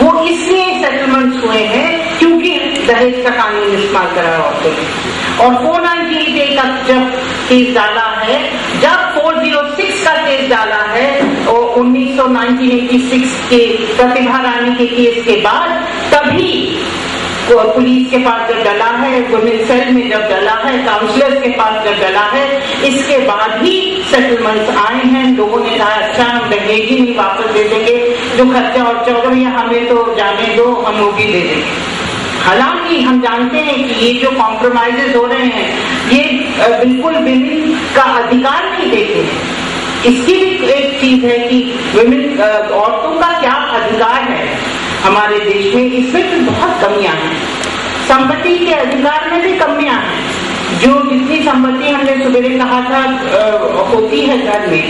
वो इसलिए सेटलमेंट्स हुए हैं क्योंकि दहेज का कानून इस्तेमाल करा औरतों ने। और 498A का जब केस डाला है, जब 406 का केस डाला है और 1986 के प्रतिभा रानी के केस के बाद, तभी पुलिस के पास जब डला है, वुमेन सेल में जब डला है, काउंसलर्स के पास जब डला है, इसके बाद ही सेटलमेंट्स आए हैं। लोगों ने कहा अच्छा हम दहेज ही नहीं वापस दे देंगे, जो खर्चा और चौदह भैया हमें तो जाने दो, हम वो भी दे देंगे। हालांकि हम जानते हैं कि ये जो कॉम्प्रोमाइजेस हो रहे हैं ये बिल्कुल विमेन का अधिकार नहीं देते हैं। इसकी भी एक चीज है कि विमेन औरतों का क्या अधिकार है हमारे देश में, इसमें भी बहुत कमियां हैं। संपत्ति के अधिकार में भी कमियां हैं। जो जितनी संपत्ति हमने सवेरे कहा था होती है घर में,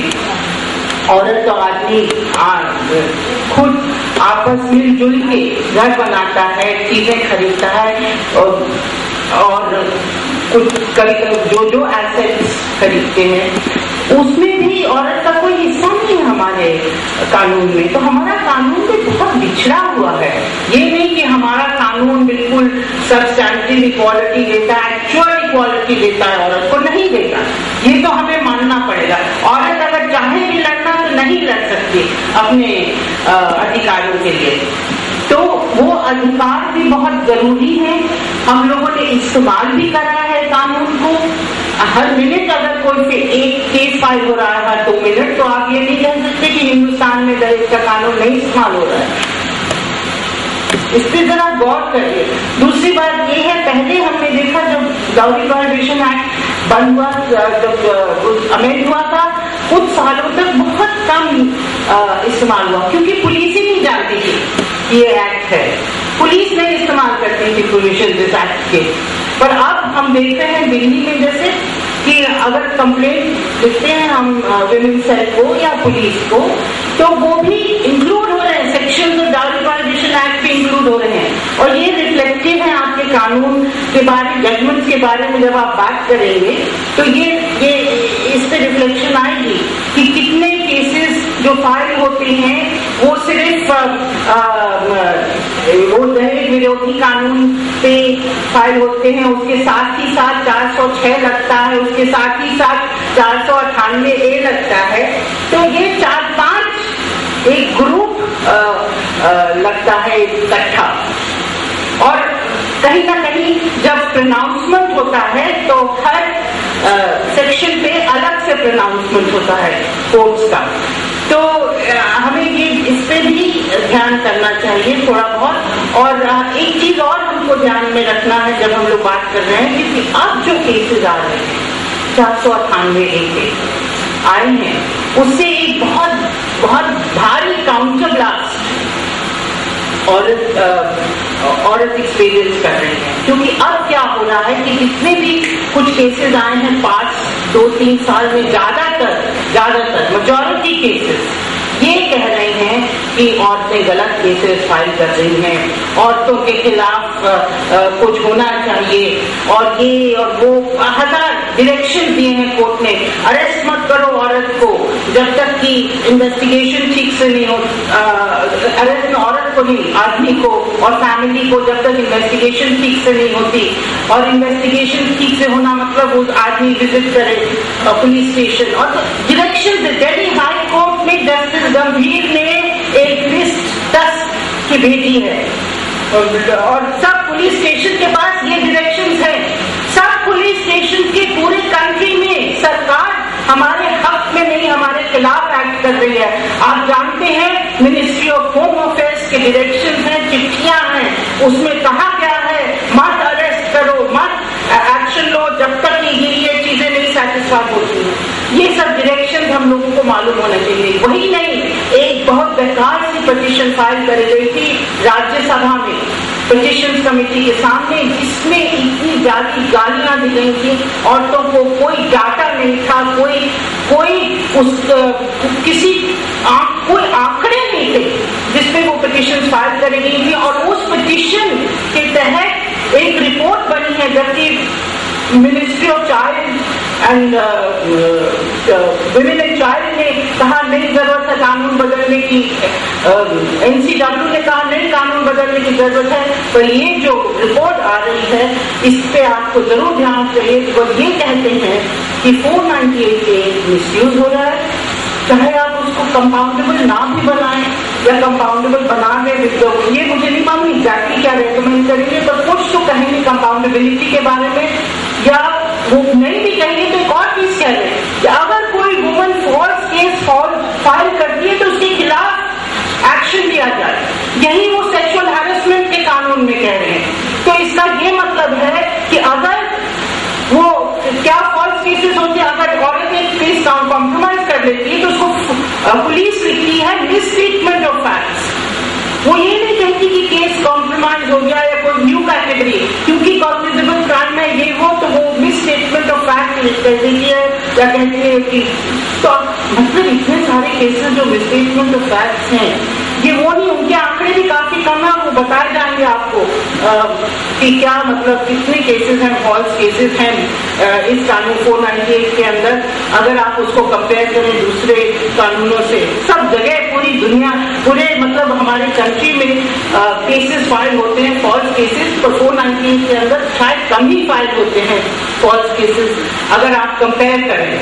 औरत और आदमी खुद आपस मिलजुल के घर बनाता है, चीजें खरीदता है और कुछ जो एसेट्स खरीदते हैं उसमें भी औरत का कोई हिस्सा नहीं है हमारे कानून में। तो हमारा कानून भी बहुत बिछड़ा हुआ है। ये नहीं कि हमारा कानून बिल्कुल सब्सटैंटिव इक्वालिटी देता है, एक्चुअल इक्वालिटी देता है, औरत को नहीं देता। ये तो हमें मानना पड़ेगा। औरत अगर चाहे भी लड़ना तो नहीं लड़ सकती अपने अधिकारों के लिए। तो वो अधिकार भी बहुत जरूरी है। हम लोगों ने इस्तेमाल भी करा है कानून को। हर मिनट अगर कोई एक केस फाइल हो रहा है हर 2 मिनट, तो आप ये नहीं कह सकते कि हिंदुस्तान में दहेज का कानून नहीं इस्तेमाल हो रहा है। इस पर जरा गौर करिए। दूसरी बात ये है, पहले हमने देखा जब डाउरी प्रोहिबिशन एक्ट बंद हुआ, जब अमेंड हुआ था, कुछ सालों तक बहुत कम इस्तेमाल हुआ क्योंकि पुलिस ही नहीं जानती थी ये एक्ट है। पुलिस नहीं इस्तेमाल करती थी प्रोविजन इस एक्ट के। पर अब हम देखते हैं दिल्ली में जैसे कि अगर कंप्लेंट लिखते हैं हम विमेन सेल को या पुलिस को, तो वो भी इंक्लूड हो रहे हैं, section of dowry prohibition act भी इंक्लूड हो रहे हैं। और ये रिफ्लेक्टेड है आपके कानून के बारे, जजमेंट के बारे में जब आप बात करेंगे तो ये इस पे रिफ्लेक्शन आएगी कि कितने केसेस जो फाइल होते हैं वो सिर्फ वो दहेज विरोधी कानून पे फाइल होते हैं, उसके साथ ही साथ 406 लगता है, उसके साथ ही साथ 498A लगता है। तो ये 4-5 एक ग्रुप लगता है इकट्ठा। और कहीं ना कहीं जब प्रोनाउंसमेंट होता है तो हर सेक्शन पे अलग से प्रोनाउंसमेंट होता है कोर्ट्स का। तो हमें ये इस पे भी ध्यान करना चाहिए थोड़ा बहुत। और एक चीज और हमको ध्यान में रखना है जब हम लोग बात कर रहे हैं, क्योंकि अब जो केसेस आ रहे हैं 498A के आए हैं, उससे एक बहुत भारी काउंटर ब्लास्ट औरत एक्सपीरियंस कर रही है। क्योंकि अब क्या हो रहा है कि जितने भी कुछ केसेस आए हैं 2-3 साल में, ज्यादातर मेजॉरिटी केसेस ये कह रहे हैं कि औरतें गलत केसेस फाइल कर रही हैं, औरतों के खिलाफ कुछ होना चाहिए, और ये और वो 1000 डायरेक्शन दिए हैं कोर्ट ने। अरेस्ट मत करो औरत को जब तक कि इन्वेस्टिगेशन ठीक से नहीं हो, अरेस्ट में औरत को नहीं, आदमी को और फैमिली को जब तक इन्वेस्टिगेशन ठीक से नहीं होती। और इन्वेस्टिगेशन ठीक से होना मतलब उस आदमी विजिट करे पुलिस स्टेशन। और डायरेक्शन दिल्ली हाई कोर्ट में जस्टिस गंभीर ने एक लिस्ट 10 की भेजी है, और सब पुलिस स्टेशन के पास ये डायरेक्शंस है। सब पुलिस स्टेशन के पूरे कंट्री में सरकार हमारे हक में नहीं, हमारे खिलाफ एक्ट कर रही है। आप जानते हैं मिनिस्ट्री ऑफ होम अफेयर्स के डायरेक्शन हैं, चिट्ठियां हैं, उसमें कहा गया है मत अरेस्ट करो, मत एक्शन लो जब तक ये चीजें नहीं सेटिस्फाई होती हैं। ये सब डायरेक्शन हम लोगों को मालूम होना चाहिए। वही नहीं, एक बहुत बेकार सी पिटीशन फाइल करी गई थी राज्यसभा में पिटीशन कमेटी के सामने, जिसमें इतनी ज्यादा गालियां दी गई थी औरतों को। कोई डाटा नहीं था, कोई आंकड़े नहीं थे जिसपे वो पिटीशन फाइल करी गई थी। और उस पिटीशन के तहत एक रिपोर्ट बनी है, जबकि ministry of child and women and child ने कहा नहीं जरूरत है कानून बदलने की, NCW ने कहा नहीं कानून की जरूरत है, पर ये जो रिपोर्ट आ रही है इस पे आपको जरूर ध्यान चाहिए। और ये कहते हैं कि 498A मिसयूज हो रहा है, चाहे आप उसको कंपाउंडेबल ना भी बनाएं या कंपाउंडेबल बना दें, ये मुझे नहीं मालूम एग्जैक्टली क्या रेकमेंड करेंगे, पर कुछ तो कहेंगे कंपाउंडेबिलिटी के बारे में, या वो नहीं भी कहेंगे तो एक और चीज कह रहे हैं कि अगर कोई वुमन फॉल्स केस फाइल करती है तो उसके खिलाफ एक्शन लिया जाए। यही वो सेक्सुअल हैरेसमेंट के कानून में कह रहे हैं। तो इसका ये मतलब है कि अगर वो क्या फॉल्स केसेस होते हैं, अगर औरत एक केस कॉम्प्रोमाइज कर लेती है तो उसको पुलिस लिखती है मिसट्रीटमेंट ऑफ फैक्ट्स। वो ये नहीं कहती कि केस कॉम्प्रोमाइज हो गया या कोई न्यू कैटेगरी, क्योंकि कॉग्निजेबल क्राइम में ये हो तो वो मिसस्टेटमेंट ऑफ फैक्ट कह देती है या कहती है कि, तो मतलब इतने सारे केसेस जो मिसस्टेटमेंट ऑफ फैक्ट्स हैं ये वो नहीं, उनके आंकड़े भी काफी कम है, वो बताए जाएंगे आपको कि क्या मतलब कितने केसेस हैं, फॉल्स केसेस हैं इस कानून 498 के अंदर। अगर आप उसको कंपेयर करें दूसरे कानूनों से, सब जगह पूरी दुनिया पूरे मतलब हमारे कंट्री में केसेस फाइल होते हैं फॉल्स केसेस, तो 498 के अंदर शायद कम ही फाइल होते हैं फॉल्स केसेस अगर आप कंपेयर करें।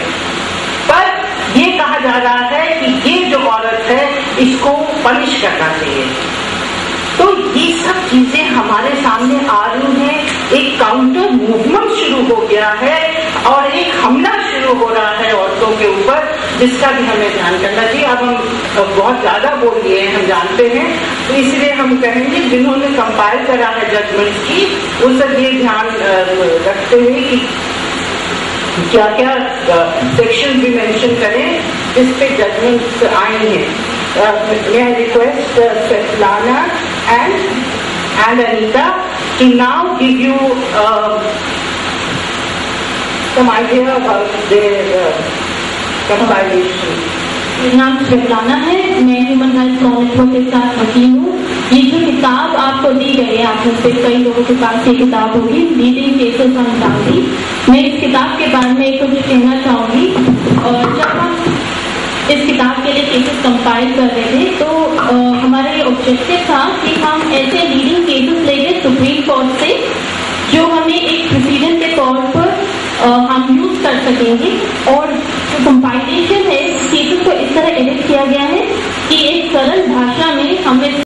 पर ये कहा जा रहा है कि ये जो औरत है इसको पनिश करना चाहिए। तो ये सब चीजें हमारे सामने आ रही हैं, एक काउंटर मूवमेंट शुरू हो गया है और एक हमला शुरू हो रहा है औरतों के ऊपर, जिसका भी हमें ध्यान करना चाहिए। अब हम बहुत ज्यादा बोल दिए हैं, हम जानते हैं, तो इसलिए हम कहेंगे जिन्होंने कंपाइल करा है जजमेंट की उस सब ये ध्यान रखते हुए कि क्या क्या सेक्शन भी मेंशन करें इस पे जजमेंट आए हैं। May I request Svetlana and Anita to now give you some idea about their compilation. मेरा नाम स्वेतलाना है, मैं ह्यूमन राइट्स लॉ नेटवर्क के साथ वकील हूँ। ये जो किताब आपको दी गई है, आप में से कई लोगों के पास ये किताब होगी, लीडिंग केसेस ऑन डाउरी। मैं इस किताब के बारे में कुछ कहना चाहूंगी। और जब हम इस किताब के लिए केसेस कंपाइल कर रहे थे तो हमारा ये ऑब्जेक्टिव था कि हम ऐसे लीडिंग केसेस लेंगे सुप्रीम कोर्ट से जो हमें एक प्रेसिडेंट के तौर पर हम यूज कर सकेंगे। और जो कंपाइलेशन है केसेस को इस तरह एडिट किया गया है कि एक सरल भाषा में हमें